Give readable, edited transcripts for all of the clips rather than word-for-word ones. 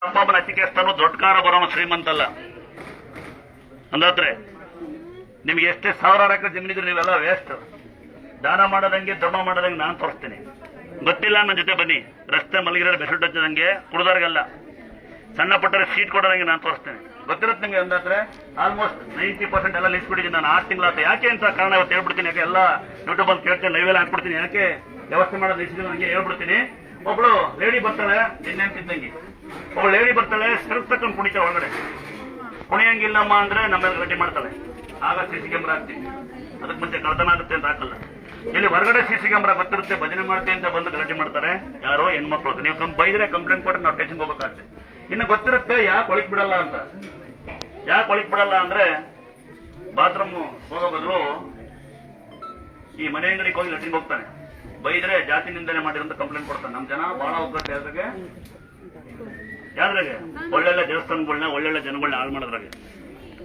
ಅಪ್ಪನ ಅತಿಕೆಸ್ತಾನು ದೊಡ್ಡಕಾರ ಬರೋನು ಶ್ರೀಮಂತ ಅಲ್ಲ ಅಂದಾದ್ರೆ ನಿಮ್ಗೆ ಎಷ್ಟೇ ಸಾವಿರಾರು ಎಕರೆ ಜಮೀನಿದ್ರೆ ನೀವೆಲ್ಲ ವೇಸ್ಟ್. ದಾನ ಮಾಡೋದಂಗೆ ಧರ್ಮ ಮಾಡೋದಂಗೆ ನಾನು ತೋರಿಸ್ತೀನಿ. ಗೊತ್ತಿಲ್ಲ ನನ್ನ ಜೊತೆ ಬನ್ನಿ. ರಸ್ತೆ ಮಲಗಿರೋ ಬೆಸೆಟ್ ಹಚ್ಚದಂಗೆ ಕುಡಿದವ್ರಿಗೆಲ್ಲ ಸಣ್ಣ ಪುಟ್ಟರೆ ಸೀಟ್ ಕೊಡೋದಂಗೆ ನಾನು ತೋರಿಸ್ತೇನೆ. ಗೊತ್ತಿರುತ್ತೆ ನಿಮಗೆ. ಅಂದಾದ್ರೆ ಆಲ್ಮೋಸ್ಟ್ 90% ಎಲ್ಲ ಲಿಸ್ಟ್ ಬಿಟ್ಟಿದ್ದೀನಿ ನಾನು. 6 ತಿಂಗಳಾತ. ಯಾಕೆ ಅಂತ ಕಾರಣ ಇವತ್ತು ಹೇಳ್ಬಿಡ್ತೀನಿ. ಯಾಕೆ ಎಲ್ಲ ಯೂಟ್ಯೂಬ್ ಅಲ್ಲಿ ಕೇಳ್ತೀನಿ, ಲೈವೆಲ್ಲ ಹಾಕ್ಬಿಡ್ತೀನಿ. ಯಾಕೆ ವ್ಯವಸ್ಥೆ ಮಾಡೋದು ನಿಲ್ಸಿದ್ರೆ ನನಗೆ ಹೇಳ್ಬಿಡ್ತೀನಿ. ಒಬ್ಳು ಲೇಡಿ ಬರ್ತಾಳೆ, ನಿನ್ನೆಂತಿದ್ದಂಗೆ ಒಬ್ಳು ಲೇಡಿ ಬರ್ತಾಳೆ, ಸೆಲ್ಫ್ ತಕೊಂಡು ಕುಣಿತಾಳೆ ಒಳಗಡೆ. ಕುಣಿಯಂಗಿಲ್ಲಮ್ಮ ಅಂದ್ರೆ ನಮ್ಮೇಲೆ ಗಟ್ಟಿ ಮಾಡ್ತಾಳೆ. ಆಗ ಸಿಸಿ ಕ್ಯಾಮ್ರಾ ಹಾಕ್ತೀನಿ. ಅದಕ್ಕೆ ಮುಂಚೆ ಕಳ್ತನ ಆಗುತ್ತೆ ಅಂತ ಹಾಕಲ್ಲ. ಇಲ್ಲಿ ಹೊರಗಡೆ ಸಿಸಿ ಕ್ಯಾಮ್ರಾ ಗೊತ್ತಿರುತ್ತೆ, ಭಜನೆ ಮಾಡ್ತೀನಿ ಅಂತ ಬಂದು ಗಲಾಟೆ ಮಾಡ್ತಾರೆ ಯಾರೋ ಹೆಣ್ಮಕ್ಳು. ನೀವು ಬೈದ್ರೆ ಕಂಪ್ಲೇಂಟ್ ಕೊಟ್ಟರೆ ನಾವು ಸ್ಟೇಷನ್ಗೆ ಹೋಗ್ಬೇಕಾಗ್ತದೆ. ಇನ್ನು ಗೊತ್ತಿರುತ್ತೆ ಯಾಕೆ ಒಳಕ್ ಬಿಡಲ್ಲ ಅಂತ. ಯಾಕೆ ಒಳಕ್ ಬಿಡಲ್ಲ ಅಂದ್ರೆ ಬಾತ್ರೂಮ್ ಹೋಗೋ ಬದಲು ಈ ಮನೆ ಅಂಗಡಿಗೆ ಹೋಗಿ ಲಟಿಂಗ್ ಹೋಗ್ತಾನೆ. ಬೈದ್ರೆ ಜಾತಿ ನಿಂದನೆ ಮಾಡಿರಂತ ಕಂಪ್ಲೇಂಟ್ ಕೊಡ್ತಾನೆ. ನಮ್ ಜನ ಬಹಳ ಒಗ್ಗಟ್ಟು ಯಾವ್ದ್ರಾಗೆ ಒಳ್ಳೊಳ್ಳೆ ದೇವಸ್ಥಾನಗಳನ್ನ ಒಳ್ಳೊಳ್ಳೆ ಜನಗಳನ್ನ ಹಾಳು ಮಾಡೋದ್ರಾಗೆ.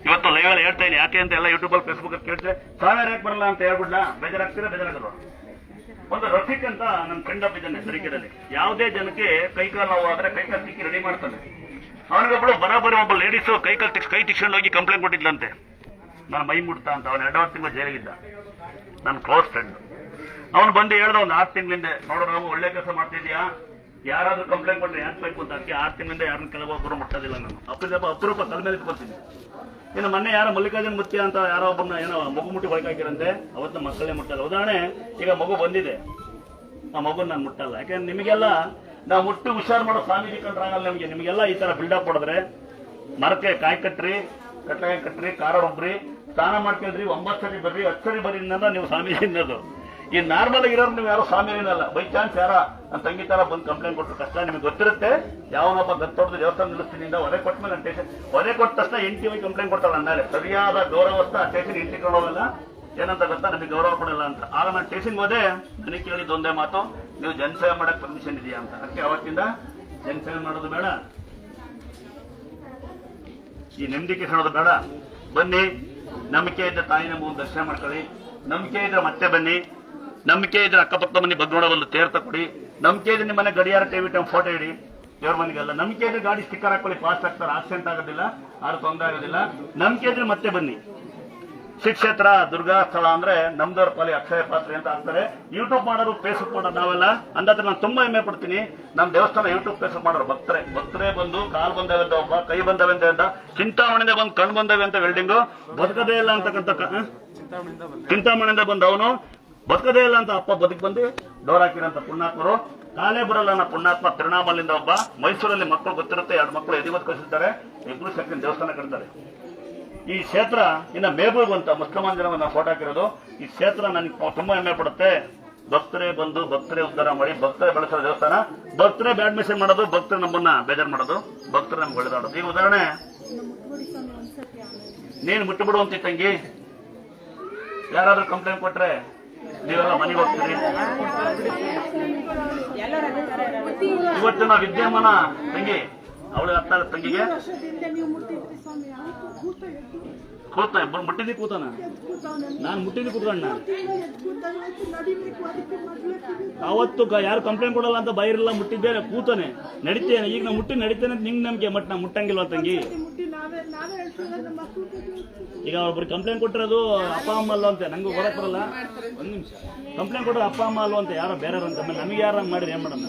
ಇವತ್ತು ಲೈವಲ್ಲಿ ಹೇಳ್ತಾ ಇದ್ದೀನಿ. ಯಾಕೆ ಅಂತ ಎಲ್ಲ ಯೂಟ್ಯೂಬ್ ಅಲ್ಲಿ ಫೇಸ್ಬುಕ್ ಅಲ್ಲಿ ಕೇಳ್ತಾರೆ, ಸಾವಿರ ಯಾಕೆ ಬರಲ್ಲ ಅಂತ ಹೇಳ್ಬಿಡ್ಲ. ಬೇಜಾರಾಗ್ತೀರಾ? ಬೇಜಾರಾಗಲ್ವಾ? ಒಂದು ರಫೀಕ್ ಅಂತ ನನ್ನ ಫ್ರೆಂಡ್ ಅಪ್ ಇದ್ದಾನೆ ತರೀಕೆದಲ್ಲಿ. ಯಾವುದೇ ಜನಕ್ಕೆ ಕೈಕಾಲು ನೋವು ಆದ್ರೆ ಕೈಕಾಲು ತಿಕ್ಕಿ ರೆಡಿ ಮಾಡ್ತಾನೆ. ಅವನಿಗೊಬ್ಬಳು ಬರಾಬರಿ ಒಬ್ಬ ಲೇಡೀಸು ಕೈ ತಿಕ್ಕೊಂಡು ಹೋಗಿ ಕಂಪ್ಲೇಂಟ್ ಕೊಟ್ಟಿದ್ಲಂತೆ, ನಾನು ಮೈ ಮುಟ್ತಾ ಅಂತ. ಅವನು 2 ತಿಂಗಳು ಜೈಲಿಗಿದ್ದ. ನನ್ನ ಕ್ಲೋಸ್ ಫ್ರೆಂಡ್. ಅವನು ಬಂದು ಹೇಳ್ದ ಒಂದು 6 ತಿಂಗಳಿಂದ, ನೋಡೋ ನಾವು ಒಳ್ಳೆ ಕೆಲಸ ಮಾಡ್ತಿದ್ಯಾ, ಯಾರಾದ್ರೂ ಕಂಪ್ಲೇಂಟ್ ಕೊಟ್ಟರೆ ಯಾಕೆ ಬೇಕು ಅಂತ. ಅದಕ್ಕೆ 6 ತಿಂಗಳಿಂದ ಯಾರನ್ನ ಕೆಲವೊಬ್ಬರು ಮುಟ್ಟೋದಿಲ್ಲ ನಾನು. ಅಪರೂಪ ತಲೆ ಮೇಲೆ ಇಟ್ಕೊತೀನಿ. ಇನ್ನು ಮೊನ್ನೆ ಯಾರೋ ಮಲ್ಲಿಕಾರ್ಜುನ್ ಮುತ್ಯ ಅಂತ ಯಾರೋ ಒಬ್ಬನ ಏನೋ ಮಗು ಮುಟ್ಟಿ ಒಳಗೆ ಹಾಕಿರಂತೆ. ಅವತ್ತು ಮಕ್ಕಳೇ ಮುಟ್ಟಲ್ಲ. ಉದಾಹರಣೆ, ಈಗ ಮಗು ಬಂದಿದೆ, ಆ ಮಗು ನಾನು ಮುಟ್ಟಲ್ಲ. ಯಾಕಂದ್ರೆ ನಿಮಗೆಲ್ಲ ನಾವು ಮುಟ್ಟಿ ಹುಷಾರು ಮಾಡೋ ಸ್ವಾಮೀಜಿ ಕಂಡ್ರಾಗಲ್ಲ ನಿಮಗೆ. ನಿಮಗೆಲ್ಲ ಈ ತರ ಬಿಲ್ಡಪ್ ಹೊಡೆದ್ರೆ ಮರಕ್ಕೆ ಕಾಯಿ ಕಟ್ಟ್ರಿ, ಕಟ್ಲಕಾಯಿ ಕಟ್ಟ್ರಿ, ಕಾರ ಒಬ್ರಿ, ಸ್ನಾನ ಮಾಡ್ಕೊಳ್ರಿ, 9 ಸರಿ ಬರ್ರಿ, 10 ಸರಿ ಬರ್ರಿ ಅನ್ನೋದು ನೀವು ಸ್ವಾಮೀಜಿ ಅನ್ನೋದು. ಈ ನಾರ್ಮಲ್ ಆಗಿರೋರು ನೀವು ಯಾರೋ ಸ್ವಾಮಿ ಏನಲ್ಲ. ಬೈ ಚಾನ್ಸ್ ಯಾರ ನನ್ನ ತಂಗಿ ತರ ಬಂದು ಕಂಪ್ಲೇಂಟ್ ಕೊಟ್ಟರು ಕಷ್ಟ. ನಿಮಗೆ ಗೊತ್ತಿರುತ್ತೆ ಯಾವನೊಬ್ಬ ಗತ್ತೊಡ್ದು ದೇವಸ್ಥಾನ ನಿಲ್ಲಿಸ್ತೀನಿ ಹೊರೆ ಕೊಟ್ಟ ಮೇಲೆ ಸ್ಟೇಷನ್ ಹೊರೆ ಕೊಟ್ಟ ತಕ್ಷಣ ಎಂಟಿ ಹೋಗಿ ಕಂಪ್ಲೇಂಟ್ ಕೊಡ್ತಾಳೆ. ಅಂದಾರೆ ಸರಿಯಾದ ಗೌರವಸ್ಥ ಸ್ಟೇಷನ್ ಎಂಟಿ ಕೊಡೋಲ್ಲ. ಏನಂತ ಗೊತ್ತಾ, ನಮಗೆ ಗೌರವ ಕೊಡಲ್ಲ ಅಂತ. ಆಗ ನಾನು ಸ್ಟೇಷನ್ಗೆ ಹೋದೆ. ನನಗೆ ಕೇಳಿದ್ದು ಒಂದೇ ಮಾತು, ನೀವು ಜನಸೇವೆ ಮಾಡಕ್ ಪರ್ಮಿಷನ್ ಇದೆಯಾ ಅಂತ. ಅದಕ್ಕೆ ಅವತ್ತಿಂದ ಜನಸೇವೆ ಮಾಡೋದು ಬೇಡ, ಈ ನೆಮ್ಮದಿ ಅನ್ನೋದು ಬೇಡ. ಬನ್ನಿ, ನಂಬಿಕೆ ಇದ್ದ ತಾಯಿನ ಮೂರು ದರ್ಶನ ಮಾಡ್ಕೊಳ್ಳಿ. ನಂಬಿಕೆ ಇದ್ರೆ ಮತ್ತೆ ಬನ್ನಿ. ನಂಬಿಕೆ ಇದ್ರೆ ಅಕ್ಕಪಕ್ಕ ಮನೆ ಬಗ್ನೋಡ ಒಂದು ತೀರ್ಥ ಕೊಡಿ. ನಂಬಿಕೆ ಇದ್ರೆ ನಿಮ್ಮ ಮನೆ ಗಡಿಯಾರ ಟಿವಿ ಫೋಟೋ ಇಡಿ, ದೇವ್ರ ಮನೆಗೆಲ್ಲ. ನಂಬಿಕೆ ಇದ್ರೆ ಗಾಡಿ ಸ್ಟಿಕ್ಕರ್ ಹಾಕೊಳ್ಳಿ, ಫಾಸ್ಟ್ ಆಗ್ತಾರೆ, ಆಕ್ಸಿಡೆಂಟ್ ಆಗೋದಿಲ್ಲ, ಆರು ತೊಂದರೆ ಆಗೋದಿಲ್ಲ. ನಂಬಿಕೆ ಇದ್ರೆ ಮತ್ತೆ ಬನ್ನಿ. ಶ್ರೀ ಕ್ಷೇತ್ರ ದುರ್ಗಾ ಸ್ಥಳ ಅಂದ್ರೆ ನಮ್ದವ್ರ ಪಾಲಿ ಅಕ್ಷಯ ಪಾತ್ರೆ ಅಂತ ಆಗ್ತಾರೆ. ಯೂಟ್ಯೂಬ್ ಮಾಡೋರು, ಫೇಸ್ಬುಕ್ ಮಾಡೋರು ನಾವೆಲ್ಲ. ಅಂದಾದ್ರೆ ನಾನು ತುಂಬಾ ಹೆಮ್ಮೆ ಪಡ್ತೀನಿ. ನಮ್ಮ ದೇವಸ್ಥಾನ ಯೂಟ್ಯೂಬ್ ಫೇಸ್ಬುಕ್ ಮಾಡೋರು ಭಕ್ತರೇ ಬಂದು ಕಾಲ್ ಬಂದವೆ ಅಂತ ಒಬ್ಬ, ಕೈ ಬಂದವೆ ಅಂತ, ಚಿಂತಾಮಣಿಯಿಂದ ಬಂದು ಕಣ್ ಬಂದವೆ ಅಂತ ವೆಲ್ಡಿಂಗು, ಬದುಕದೇ ಇಲ್ಲ ಅಂತಕ್ಕಂಥ ಚಿಂತಾಮಣಿಯಿಂದ ಬಂದು ಅವನು ಬದುಕದೇ ಇಲ್ಲ ಅಂತ ಅಪ್ಪ ಬದುಕು ಬಂದು ಡೋರ್ ಹಾಕಿರಂತ ಪುಣ್ಯಾತ್ಮರು. ಕಾಲೇ ಬರಲ್ಲ ಅನ್ನೋ ಪುಣ್ಯಾತ್ಮ ತಿರುಣಾಮಲಿಂದ ಒಬ್ಬ. ಮೈಸೂರಲ್ಲಿ ಮಕ್ಕಳು ಗೊತ್ತಿರುತ್ತೆ, 2 ಮಕ್ಕಳು ಎದಿವತ್ತು ಕಳಿಸಿರ್ತಾರೆ, 2 ಸೆಕೆಂಡ್ ದೇವಸ್ಥಾನ ಕಟ್ತಾರೆ. ಈ ಕ್ಷೇತ್ರ ಇನ್ನ ಮೇಬೂಬ್ ಅಂತ ಮುಸ್ಲಿಮಾನ್ ಜನ ನಾವು ಫೋಟೋ ಹಾಕಿರೋದು. ಈ ಕ್ಷೇತ್ರ ನನಗೆ ತುಂಬಾ ಹೆಮ್ಮೆ ಪಡುತ್ತೆ. ಭಕ್ತರೇ ಬಂದು ಭಕ್ತರೇ ಉದ್ಧಾರ ಮಾಡಿ, ಭಕ್ತರೇ ಬೆಳೆಸೋ ದೇವಸ್ಥಾನ. ಭಕ್ತರೇ ಬ್ಯಾಡ್ ಮೆಸೇಜ್ ಮಾಡೋದು, ಭಕ್ತರು ನಮ್ಮನ್ನ ಬೇಜಾರು ಮಾಡೋದು, ಭಕ್ತರು ನಮ್ಗೆ ಒಳ್ಳೆದಾಡೋದು. ಈಗ ಉದಾಹರಣೆ, ನೀನು ಮುಟ್ಟು ಬಿಡುವಂತ ತಂಗಿ ಯಾರಾದ್ರೂ ಕಂಪ್ಲೇಂಟ್ ಕೊಟ್ರೆ ನೀವೆಲ್ಲ ಮನೆಗೆ ಹೋಗ್ತೀರಿ. ಇವತ್ತಿನ ವಿದ್ಯಮಾನ ತಂಗಿ, ಅವಳಿಗೆ ಅರ್ಥ ಆಗುತ್ತೆ. ತಂಗಿಗೆ ಕೂತ ಮುಟ್ಟಿದ್ದಿ ಕೂತಾನ, ನಾನು ಮುಟ್ಟಿದ್ದಿ ಕೂತ್ಕೊಂಡ. ಅವತ್ತು ಯಾರು ಕಂಪ್ಲೇಂಟ್ ಕೊಡಲ್ಲ ಅಂತ ಬೈರಲ್ಲ, ಮುಟ್ಟಿದ್ದೆ ಕೂತಾನೆ, ನಡಿತೇನೆ. ಈಗ ನಾ ಮುಟ್ಟಿ ನಡಿತೇನೆ ಅಂತ ನಿಂಗೆ ನಂಬಿಕೆ, ಬಟ್ ನಾ ಮುಟ್ಟಂಗಿಲ್ವ ತಂಗಿ. ಈಗ ಒಬ್ರು ಕಂಪ್ಲೇಂಟ್ ಕೊಟ್ಟಿರೋದು ಅಪ್ಪ ಅಮ್ಮ ಅಲ್ವ ಅಂತೆ, ನಂಗೆ ಹೊರಕ್ ಬರಲ್ಲ. 1 ನಿಮಿಷ. ಕಂಪ್ಲೇಂಟ್ ಕೊಟ್ಟರೆ ಅಪ್ಪ ಅಮ್ಮ ಅಲ್ವ ಅಂತ ಯಾರೋ ಬೇರೆ ಅಂತ. ನಮಗೆ ಯಾರು ಹಂಗೆ ಮಾಡಿದ್ರೆ ಏನ್ ಮಾಡೋಣ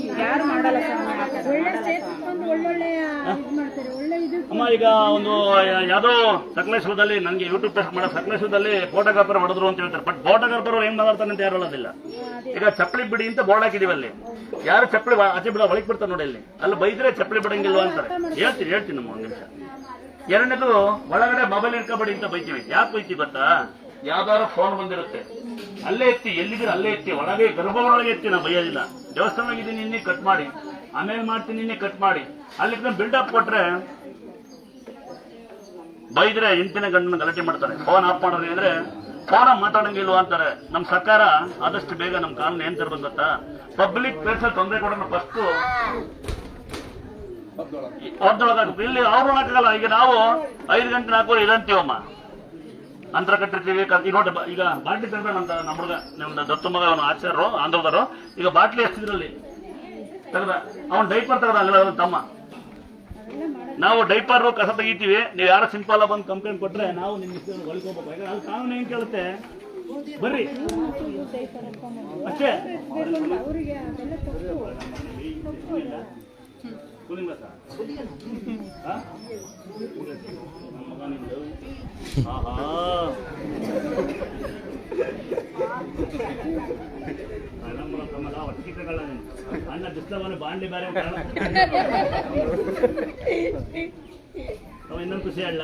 ಅಮ್ಮ. ಈಗ ಒಂದು ಯಾವ್ದೋ ಸಕಲೇಶ್ವರದಲ್ಲಿ ನನಗೆ ಯೂಟ್ಯೂಬ್ ಪೇಸ್ಟ್ ಮಾಡೋ ಸಕಲೇಶ್ವರದಲ್ಲಿ ಫೋಟೋಗ್ರಾಫರ್ ಹೊಡೆದ್ರು ಅಂತ ಹೇಳ್ತಾರೆ. ಬಟ್ ಫೋಟೋಗ್ರಾಫರ್ ಅವ್ರು ಏನ್ ಮಾತಾಡ್ತಾನೆ ಅಂತ ಯಾರು ಹೇಳೋದಿಲ್ಲ. ಈಗ ಚಪ್ಪಲಿ ಬಿಡಿ ಅಂತ ಬೋರ್ಡ್ ಹಾಕಿದೀವಿ. ಅಲ್ಲಿ ಯಾರು ಚಪ್ಪಲಿ ಆಚೆ ಬಿಡ ಒಳಗೆ ಬಿಡ್ತಾರೆ ನೋಡಿ. ಅಲ್ಲಿ ಬೈದ್ರೆ ಚಪ್ಪಲಿ ಬಿಡಂಗಿಲ್ವ ಅಂತಾರೆ. ಹೇಳ್ತೀನಿ ನಮ್ಮ 1 ನಿಮಿಷ. ಎರಡನೇದು, ಒಳಗಡೆ ಮೊಬೈಲ್ ಇಟ್ಕೊಬೇಡಿ ಅಂತ ಬೈತೀವಿ. ಯಾಕೆ ಬೈತೀವಿ ಗೊತ್ತಾ? ಯಾವ್ದಾದ್ರು ಫೋನ್ ಬಂದಿರುತ್ತೆ, ಅಲ್ಲೇ ಎತ್ತಿ, ಎಲ್ಲಿದ್ರೆ ಅಲ್ಲೇ ಎತ್ತಿ, ಒಳಗೆ ಗರ್ಭದೊಳಗೆ ಎತ್ತಿ. ನಾವು ಬೈಯೋದಿಲ್ಲ. ದೇವಸ್ಥಾನವಾಗಿದ್ದೀನಿ ನಿನ್ನೆ ಕಟ್ ಮಾಡಿ, ಆಮೇಲೆ ಮಾಡ್ತೀನಿ ನಿನ್ನೆ ಕಟ್ ಮಾಡಿ, ಅಲ್ಲಿ ಬಿಲ್ಡಪ್ ಕೊಟ್ರೆ ಬೈದ್ರೆ ಇಂತಿನ ಗಂಡನ ಗಲಾಟೆ ಮಾಡ್ತಾರೆ. ಫೋನ್ ಆಫ್ ಮಾಡೋದು ಅಂದ್ರೆ ಫೋನ್ ಮಾತಾಡಂಗಿಲ್ವ ಅಂತಾರೆ. ನಮ್ಮ ಸರ್ಕಾರ ಆದಷ್ಟು ಬೇಗ ನಮ್ಮ ಕಾನೂನು ಏನ್ ತರಬೇಕು ಗೊತ್ತಾ? ಪಬ್ಲಿಕ್ ಪ್ಲೇಸ್ ಅಲ್ಲಿ ತೊಂದರೆ ಕೊಡೋಣ ಫಸ್ಟ್ ಒದ್ದೊಳಗಾಗುತ್ತೆ. ಇಲ್ಲಿ ಅವ್ರು ಹಾಕಲ್ಲ. ಈಗ ನಾವು 5 ಗಂಟೆ 4 ಇದಂತೀವಮ್ಮ, ಅಂತರ ಕಟ್ಟಿರ್ತೀವಿ. ಈಗ ನೋಡಿ, ಈಗ ಬಾಟ್ಲಿ ತರಬೇಡ ಅಂತ ನಮ್ಮ ಹುಡುಗ, ನಮ್ಮ ದತ್ತು ಮಗ, ಅವನು ಆಚಾರ್ಯರು ಆಂಧ್ರದವರು. ಈಗ ಬಾಟ್ಲಿ ಎಷ್ಟಿದ್ರಲ್ಲಿ ತೆಗೆದ, ಅವನು ಡೈಪರ್ ತೆಗೆದ, ತಮ್ಮ ನಾವು ಡೈಪರ್ ಕಸ ತೆಗಿತೀವಿ, ನೀವು ಯಾರೋ ಸಿಂಪಲ್ ಬಂದು ಕಂಪ್ಲೇಂಟ್ ಕೊಟ್ರೆ ನಾವು ನಿಮ್ಮ ಹೊಲಿಕೋಬೇಕು. ಯಾಕಂದ್ರೆ ಅದು ಕಾನೂನು ಏನ್ ಕೇಳುತ್ತೆ, ಬರ್ರಿ ಅಷ್ಟೇ. ಅಣ್ಣ ಬಿಸ್ಲವನ್ನ ಬಾಂಡ್ಲಿ ಬೇರೆ ಇನ್ನೊಂದು ಖುಷಿ ಅಲ್ಲ,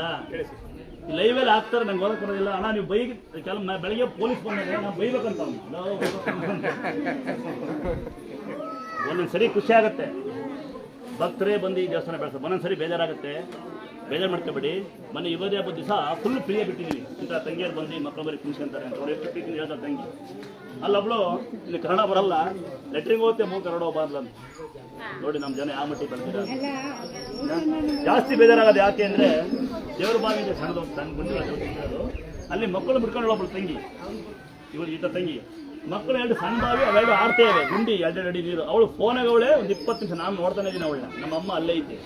ಲೈವಲ್ಲಿ ಹಾಕ್ತಾರೆ, ನಂಗೆ ಓದಕ್ಕೆ ಬರೋದಿಲ್ಲ ಅಣ್ಣ. ನೀವು ಬೈಕ್ ಬೆಳಗ್ಗೆ ಪೊಲೀಸ್ ಬಂದಾಗ ನಾವು ಬೈಬೇಕಂತ ಒಂದೊಂದು ಸರಿ ಖುಷಿ ಆಗುತ್ತೆ, ಭಕ್ತರೇ ಬಂದು ಈ ದೇವಸ್ಥಾನ ಬೆಳೆಸ್ತಾರೆ. ಒಂದೊಂದು ಸರಿ ಬೇಜಾರಾಗುತ್ತೆ, ಬೇಜಾರು ಮಾಡ್ಕೋಬೇಡಿ. ಮೊನ್ನೆ ಯುಗಾದಿ ಹಬ್ಬದ ದಿವಸ ಫುಲ್ ಫ್ರೀಯಾಗಿ ಬಿಟ್ಟಿದ್ದೀವಿ. ಇಂಥ ತಂಗಿಯರು ಬಂದು ಮಕ್ಕಳು ಬರೀ ಕುಣಿಸ್ಕೊಂತಾರೆ ಅಂತ ಅವ್ರು ಎಷ್ಟು ಪ್ರೀತಿ ಹೇಳ್ತಾರೆ ತಂಗಿ. ಅಲ್ಲೊಬ್ಳು ಇಲ್ಲಿ ಕನ್ನಡ ಬರಲ್ಲ, ಲೆಟ್ರಿಂಗ್ ಓದ್ತೆ ಮೂರು ಕನ್ನಡ ಹೋಗಬಾರ್ದು ಅಂತ. ನೋಡಿ ನಮ್ಮ ಜನ ಯಾವ ಮಟ್ಟಿಗೆ ಬಂದಿದ್ದಾರೆ. ಜಾಸ್ತಿ ಬೇಜಾರಾಗೋದು ಯಾಕೆ ಅಂದರೆ, ದೇವ್ರ ಬಾವಿಗೆ ಸಣ್ಣದು ಸಣ್ಣ ಗುಂಡಿರೋದು, ಅಲ್ಲಿ ಮಕ್ಕಳು ಬಿಡ್ಕೊಂಡು ಒಬ್ಬಳು ತಂಗಿ, ಇವಳು ಈತ ತಂಗಿ ಮಕ್ಕಳು ಎರಡು ಸಣ್ಣ ಬಾವಿ, ಅವೆರಡು ಆಡ್ತಾ ಇವೆ, ಗುಂಡಿ ಎರಡು ಅಡಿ ನೀರು. ಅವಳು ಫೋನಾಗ ಅವಳೆ ಒಂದು 20 ನಿಮಿಷ ನಾನು ನೋಡ್ತಾನೆ ಇದ್ದೀನಿ ಅವಳನ್ನ. ನಮ್ಮ ಅಮ್ಮ ಅಲ್ಲೇ ಐತೆ,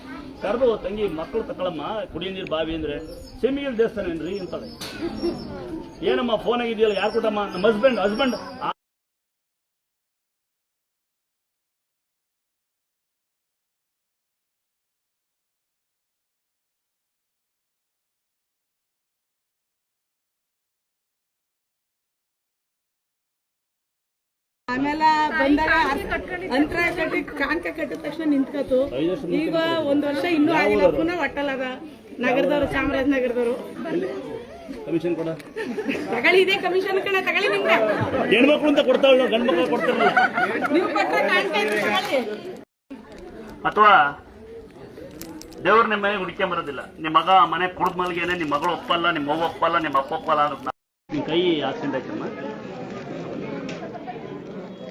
ಕರೆದು ತಂಗಿ ಮಕ್ಕಳು ತಗೊಳಮ್ಮ ಕುಡಿಯೋ ನೀರು ಬಾವಿ ಅಂದರೆ ಸೆಮಿಗಿಲ್ ದೇವಸ್ಥಾನ ಏನ್ರಿ ಅಂತಾಳೆ. ಏನಮ್ಮ ಫೋನ್ ಆಗಿದೆಯಲ್ಲ, ಯಾರು ಕೊಟ್ಟಮ್ಮ? ನಮ್ಮ ಹಸ್ಬೆಂಡ್ ಆಮೇಲೆ ಬಂದಾಗ ಅಂತರ ಕಟ್ಟಿ ಕಾಣ್ಕೆ ಕಟ್ಟಿದ ತಕ್ಷಣ ನಿಂತ್ಕತು. ಈಗ 1 ವರ್ಷ ಇನ್ನೂ ಆಗಿಲ್ಲ, ಪುನಃ ಒಟ್ಟಲ್ಲದ ನಗರದವರು, ಚಾಮರಾಜನಗರದವರು ಕಮಿಷನ್ ಕೊಡ ತಗೊಳ್ಳಿ, ಇದೇ ಕಮಿಷನ್ ಕಣ ತಗೊಳ್ಳಿ. ನಿಮ್ಗೆ ಹೆಣ್ಮಕ್ಳು ಅಂತ ಕೊಡ್ತಾವಲ್ಲ, ಗಂಡು ಮಕ್ಕಳು ಕೊಡ್ತಾರಲ್ಲ, ನೀವು ಕೊಟ್ಟರೆ ಕಾಣ್ಕೆ ತಗೊಳ್ಳಿ. ಅಥವಾ ದೇವ್ರು ನಿಮ್ಮ ಮನೆಗೆ ಹುಡ್ಕೊಂಬರೋದಿಲ್ಲ, ನಿಮ್ಮ ಮಗ ಮನೆ ಕುಡ್ದ ಮಲ್ಗೇನೆ ನಿಮ್ಮ ಮಗಳು ಒಪ್ಪಲ್ಲ, ನಿಮ್ಮ ಅವ್ವ ಒಪ್ಪಲ್ಲ, ನಿಮ್ಮ ಅಪ್ಪ ಒಪ್ಪಲ್ಲ ಅನ್ನೋದು. ನಿಮ್ಮ ಕೈ ಆಕ್ಸಿಡೆಂಟ್ ಆಯ್ತಮ್ಮ,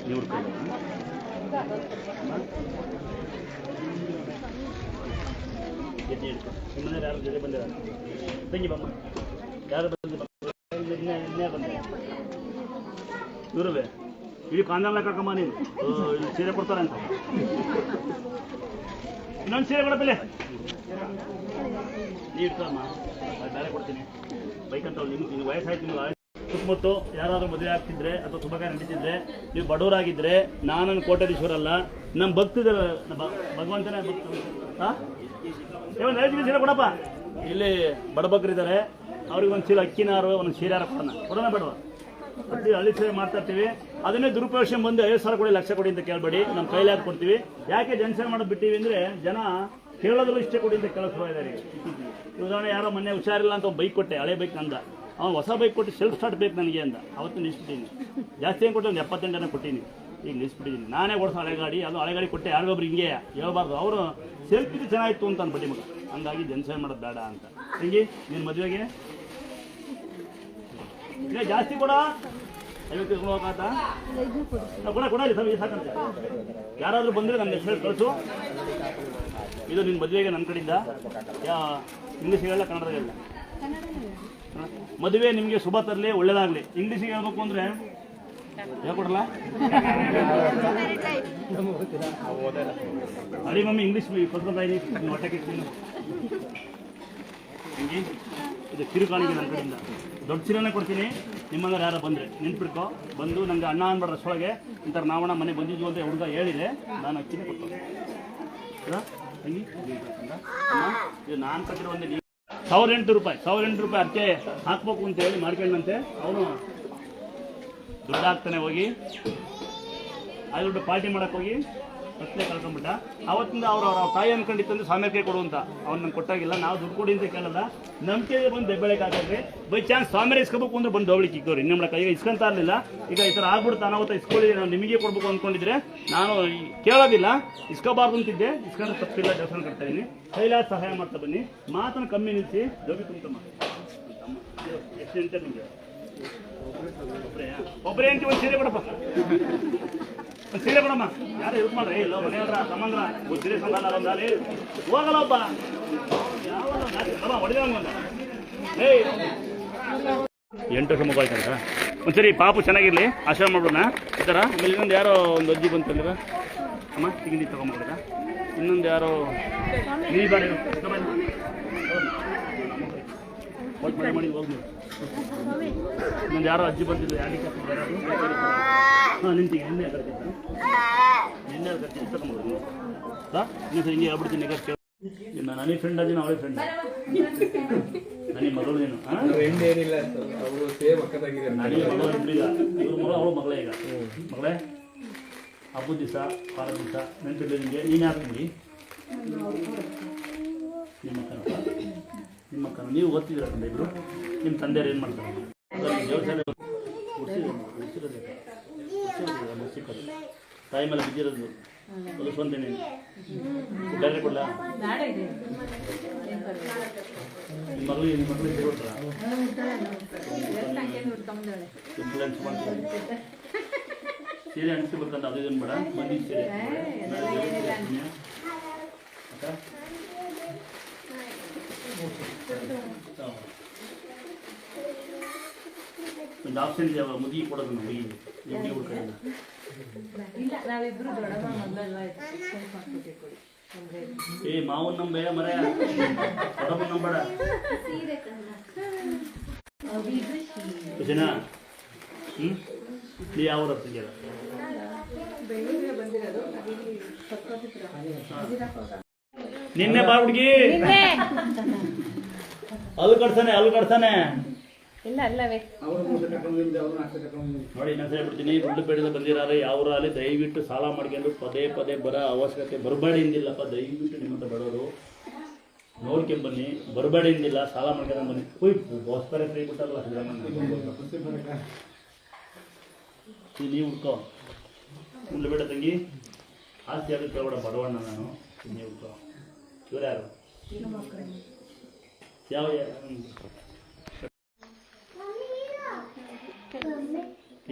ನೀವು ಕೈ ನಿಮ್ಮನೆ ಯಾರು ಜೊತೆ ಬಂದಿರ ತಂಗಿ ಬಮ್ಮ, ಯಾರು ಬಂದ ಇವ್ರವೇ ಇಲ್ಲಿ ಕಾಂದಲ್ಲ ಕರ್ಕಮ್ಮ, ನೀನು ಸೀರೆ ಕೊಡ್ತಾರೆ ಅಂತ. ಇನ್ನೊಂದು ಸೀರೆ ಕೊಡಪ್ಪಲೆ ನೀ ಇಡ್ತಮ್ಮ, ಬೇರೆ ಕೊಡ್ತೀನಿ ಬೈಕ್ ಅಂತ. ನಿಮ್ಗೆ ವಯಸ್ಸಾಯ್ತು, ನಿಮ್ಗೆ ಸುತ್ತಮುತ್ತ ಯಾರಾದ್ರೂ ಮದುವೆ ಆಗ್ತಿದ್ರೆ ಅಥವಾ ಶುಭಕಾರ್ಯ ನಡೀತಿದ್ರೆ, ನೀವು ಬಡವರಾಗಿದ್ರೆ, ನಾನನ್ನು ಕೋಟ್ಯಾಧೀಶ್ವರ ಅಲ್ಲ, ನಮ್ಮ ಭಕ್ತಿದ್ರ ಭಗವಂತನೇ ಭಕ್ತ. ಒಂದು 5 ಸೀರೆ ಕೊಡಪ್ಪ. ಇಲ್ಲಿ ಬಡಬಗ್ರಿದ್ದಾರೆ, ಅವ್ರಿಗೆ ಒಂದು ಚೀಲ ಅಕ್ಕಿನಾರು ಒಂದು ಸೀರೆ ಕೊಡೋಣ ಬೇಡವಾ? ಹಳ್ಳಿ ಸೇವೆ ಮಾಡ್ತಾ ಇರ್ತೀವಿ, ಅದನ್ನೇ ದುರುಪಯೋಗ ಬಂದು 50,000 ಕೊಡಿ, ಲಕ್ಷ ಕೊಡಿ ಅಂತ ಕೇಳಬೇಡಿ. ನಮ್ಮ ಕೈಲಾಗಿ ಕೊಡ್ತೀವಿ. ಯಾಕೆ ಜನಸೇವೆ ಮಾಡೋದು ಬಿಟ್ಟಿವಿ ಅಂದರೆ, ಜನ ಕೇಳೋದ್ರೂ ಇಷ್ಟೇ ಕೊಡಿ ಅಂತ ಕೆಲಸ ಇದ್ದಾರೆ. ಉದಾಹರಣೆ, ಯಾರೋ ಮೊನ್ನೆ ಹುಷಾರಿಲ್ಲ ಅಂತ ಬೈಕ್ ಕೊಟ್ಟೆ, ಹಳೆ ಬೈಕ್ ನಂದ, ಅವ್ನು ಹೊಸ ಬೈಕ್ ಕೊಟ್ಟು ಸೆಲ್ಫ್ ಸ್ಟಾರ್ಟ್ ಬೇಕು ನನಗೆ ಅಂದ. ಅವತ್ತು ನಿಲ್ಲಿಸ್ಬಿಟ್ಟಿನಿ. ಜಾಸ್ತಿ ಏನು ಕೊಟ್ಟು ಒಂದು 78 ಕೊಟ್ಟಿನಿ, ಈಗ ನಿಲ್ಲಿಸ್ಬಿಟ್ಟಿದ್ದೀನಿ. ನಾನೇ ಓಡಿಸೋ ಹಳೆ ಗಾಡಿ, ಅದು ಹಳೆ ಗಾಡಿ ಕೊಟ್ಟೆ, ಯಾರಿಗೊಬ್ರು ಹಿಂಗೆ ಹೇಳ್ಬಾರ್ದು. ಅವರು ಸೆಲ್ಫ್ ಇದು ಚೆನ್ನಾಗಿತ್ತು ಅಂತ ಅನ್ಬಿಟ್ಟು ಮಗ, ಹಂಗಾಗಿ ಜನಸೇವೆ ಮಾಡೋದು ಬೇಡ ಅಂತ. ಹಿಂಗೆ ನಿನ್ನ ಮದುವೆಗೆ ಜಾಸ್ತಿ ಕೊಡ, 50 ಹೋಗಾತ ಕೊಡಲಿ ಸರ್, ಸಾಕಂತ. ಯಾರಾದರೂ ಬಂದರೆ ನನ್ನ ಹೆಸರು ಕಳಿಸು. ಇದು ನಿನ್ನ ಮದುವೆಗೆ ನನ್ನ ಕಡೆಯಿಂದ. ಇಂಗ್ಲೀಷ್ ಹೇಳಲ್ಲ, ಕನ್ನಡದಾಗ ಹೇಳಲ್ಲ. ಮದುವೆ ನಿಮಗೆ ಶುಭ ತರಲಿ, ಒಳ್ಳೇದಾಗಲಿ. ಇಂಗ್ಲೀಷಿಗೆ ಹೇಳ್ಬೇಕು ಅಂದರೆ ಹೇಳ್ಕೊಡಲ್ಲ. ಅಡಿ ಮಮ್ಮಿ ಇಂಗ್ಲೀಷ್ ಹೊಟ್ಟೆಗೆ ಹಿಂಗೆ ಇದು ಕಿರುಕಾಣಿಗೆ ನನ್ನ ಕಡೆಯಿಂದ. ದೊಡ್ಡ ಸೀರೆನೇ ಕೊಡ್ತೀನಿ. ನಿಮ್ಮಂದ್ರೆ ಯಾರು ಬಂದರೆ ನೆನ್ಪಿಡ್ಕೊ, ಬಂದು ನನಗೆ ಅಣ್ಣ ಅನ್ಬೇಡ್ರ ಅಷ್ಟೊಳಗೆ ಇಂಥವ್ರು ನಾವಣ್ಣ ಮನೆ ಬಂದಿದ್ವು ಅಂತ ಹುಡುಗ ಹೇಳಿದೆ, ನಾನು ಅಕ್ಕಿನೇ ಕೊಡ್ತೇನೆ. ತಂಗಿ ಇದು ನಾನು ಕಟ್ಟಿರೋ ಒಂದು 1,008 ರೂಪಾಯಿ 1,008 ರೂಪಾಯಿ ಅರ್ಕೆ ಹಾಕ್ಬೇಕು ಅಂತ ಹೇಳಿ ಮಾಡ್ಕೊಂಡಂತೆ. ಅವನು ದುಡ್ಡು ಹಾಕ್ತಾನೆ ಹೋಗಿ, ಆ ದುಡ್ಡು ಪಾರ್ಟಿ ಮಾಡಕ್ಕೆ ಹೋಗಿ ಪ್ರಶ್ನೆ ಕಳ್ಕೊಂಡ್ಬಿಟ್ಟ. ಅವತ್ತಿಂದ ಅವ್ರ ತಾಯಿ ಅನ್ಕೊಂಡಿತ್ತಂದ್ರೆ ಸ್ವಾಮಿಯರ್ ಕೈ ಕೊಡುವಂತ. ಅವ್ನು ನಂಗೆ ಕೊಟ್ಟಾಗಿಲ್ಲ, ನಾವು ದುಡ್ಡು ಕೊಡಿ ಅಂತ ಕೇಳಲ್ಲ. ನಂಬಿಕೆ ಬಂದು ದೆಬ್ಬೆಳಕಾಗ್ರಿ. ಬೈ ಚಾನ್ಸ್ ಸ್ವಾಮಿಯರ್ ಇಸ್ಕೋಬೇಕು ಅಂದ್ರೆ ಬಂದು ದೋಬಳಿಕೆ ಇಕ್ಕವ್ರಿ. ನಮ್ಮ ಕೈಗೆ ಇಸ್ಕೊಂತ ಇರಲಿಲ್ಲ. ಈಗ ಈ ಥರ ಆಗ್ಬಿಡ್ತು, ಅನಾಹುತ ಇಸ್ಕೊಳ್ಳಿ, ನಾವು ನಿಮಗೆ ಕೊಡ್ಬೇಕು ಅಂದ್ಕೊಂಡಿದ್ರೆ ನಾನು ಕೇಳೋದಿಲ್ಲ, ಇಸ್ಕೋಬಾರ್ದು ಅಂತಿದ್ದೆ. ಇಸ್ಕೊಂಡ್ರೆ ತಪ್ಪಿಲ್ಲ, ದೇವಸ್ಥಾನ ಕಟ್ತಾ ಇದೀನಿ. ಕೈಲಾದ ಸಹಾಯ ಮಾಡ್ತಾ ಬನ್ನಿ. ಮಾತನ್ನು ಕಮ್ಮಿ ನಿಲ್ಲಿಸಿ ಜೋಗಿ ತುಂಬಮ್ಮ. ಎಷ್ಟು ಅಂತ ನಿಮಗೆ ಒಬ್ಬರೇ ಅಂತ ಒಂದು ಸೀರೆ ಕೊಡಪ್ಪ, ಒಂದು ಸೀರೆ ಕೊಡಮ್ಮ. ಯಾರು ಯೂಸ್ ಮಾಡ್ರಿ, ಇಲ್ಲ ಮನೆಯವ್ರ ಸಂಬಂಧ ಒಂದು ಸೀರೆ ಸಂಬಂಧ ಒಂದಾಲಿ ಹೋಗಲ್ಲ ಒಬ್ಬ ಯಾವ ಹೊಡೆದ ಏಯ್ 8 ವರ್ಷ ಮಗು ಆಯ್ತಂತ. ಒಂದ್ಸರಿ ಪಾಪು ಚೆನ್ನಾಗಿರ್ಲಿ, ಆಶ್ರಮ ಮಾಡೋಣ ಈ ಥರ. ಆಮೇಲೆ ಇನ್ನೊಂದು ಯಾರೋ ಒಂದು ಅಜ್ಜಿ ಬಂತಂದ್ರೆ ಅಮ್ಮ ತಿಂಡಿ ತೊಗೊಂಡ್ಬಿಡ್ರ ಇನ್ನೊಂದು ಯಾರೋ ನೀ ಬಾಡಿ ಮಾಡಿ ಹೋಗಿ ಇನ್ನೊಂದು ಯಾರೋ ಅಜ್ಜಿ ಬಂದಿದ್ದು ಯಾರಿಗೆ ಹಾಂ ನಿಂತಿಗೆ ನಿನ್ನೆ ಕರ್ತಿದ್ದು ನಿನ್ನೆ ಕರ್ತೀನಿ ತಗೊಂಡ್ಬೋದು ಹಾಂ ನೀವು ಹಿಂಗೆ ಹೇಳ್ಬಿಡ್ತೀನಿ ಈಗ ನನಗೆ ಫ್ರೆಂಡ್ ಅದೇನು ಅವಳೇ ಫ್ರೆಂಡ್ ನನಗೆ ಮಗಳು ನೀನು ನನಗೆ ಮಗಳು ಇಬ್ಬರೀಗ ಇವ್ರ ಮಗಳು ಅವಳು ಮಗಳೇ ಈಗ ಮಗಳೇ ಹಬ್ಬದ ದಿವಸ ವಾರದ ದಿವಸ ನೆನಪಿಲ್ಲ ನಿಮಗೆ ನೀನು ಹಾಕ್ತೀನಿ ನಿಮ್ಮ ಅಕ್ಕನ ನೀವು ಓದ್ತಿದ್ದೀರ ತಂದೆ ಇಬ್ಬರು ನಿಮ್ಮ ತಂದೆಯವ್ರು ಏನು ಮಾಡ್ತಾರೆ ಸಿಕ್ಕೋದು ತಾಯಿ ಮೇಲೆ ಬಿದ್ದಿರೋದು ಹೊಲಿಸ್ಕೊಂತೆ ನೀನು ಬೇರೆ ಕೊಡಲ ನಿಮ್ಮ ಮಗಳಿಗೆ ಕೊಡ್ತಾರ ಇನ್ಫ್ಲುಯೆನ್ಸ್ ಮಾಡ್ತೀನಿ ಸೀರೆ ಅನಿಸ್ಬೇಕಂತ ಅದು ಇದನ್ನು ಬೇಡ ಬಂದಿದ್ದು ಸೀರೆ ಒಂದು ಆಪ್ಷನ್ ಇದೆ ಅವಾಗ ಮುದಿ ಕೊಡೋದು ನಾವು ಹುಡುಗಿಗೆ ಎಲ್ಲಿ ಹುಡ್ಕೊಂಡಿಲ್ಲ ಏ ಮಾವನ್ ನಂಬೆ ಮರ ದೊಡ್ಡಮ್ಮನ ನಂಬೇಡ ಜನ ನೀ ಯಾವ ಹತ್ತಿಗೆಲ್ಲ ನಿನ್ನೆ ಬಾ ಹುಡುಗಿ ಅಲ್ಲಿ ಕಡ್ತಾನೆ ಇಲ್ಲ ಅಲ್ಲವೇ ನೋಡಿ ಇನ್ನೊಂದು ಹೇಳ್ಬಿಡ್ತೀನಿ ಗುಡ್ಡಪೇಟೆಯಿಂದ ಬಂದಿರಾರೆ ಯಾವ್ರಲ್ಲಿ ದಯವಿಟ್ಟು ಸಾಲ ಮಾಡ್ಕೊಂಡು ಪದೇ ಪದೇ ಬರೋ ಅವಶ್ಯಕತೆ ಬರಬೇಡಿಂದಿಲ್ಲಪ್ಪ ದಯವಿಟ್ಟು ನಿಮ್ಮಂತ ಬಡವರು ನೋಡ್ಕೊಂಬನ್ನಿ ಬರಬೇಡಿಂದಿಲ್ಲ ಸಾಲ ಮಾಡ್ಕೊಂಡು ಬನ್ನಿ ಬೋಸ್ಪರೆ ಫ್ರೀ ಬಿಟ್ಟಲ್ಲ ನೀವು ಹುಡ್ಕೋ ಗುಡ್ಡಪೇಟೆ ತಂಗಿ ಆಸ್ತಿ ಆಗುತ್ತೆ ಬೇಡ ಬಡವಣ್ಣ ನಾನು ನೀವು ಹುಡ್ಕೋ ಇವ್ರು ಯಾರು ಯಾವ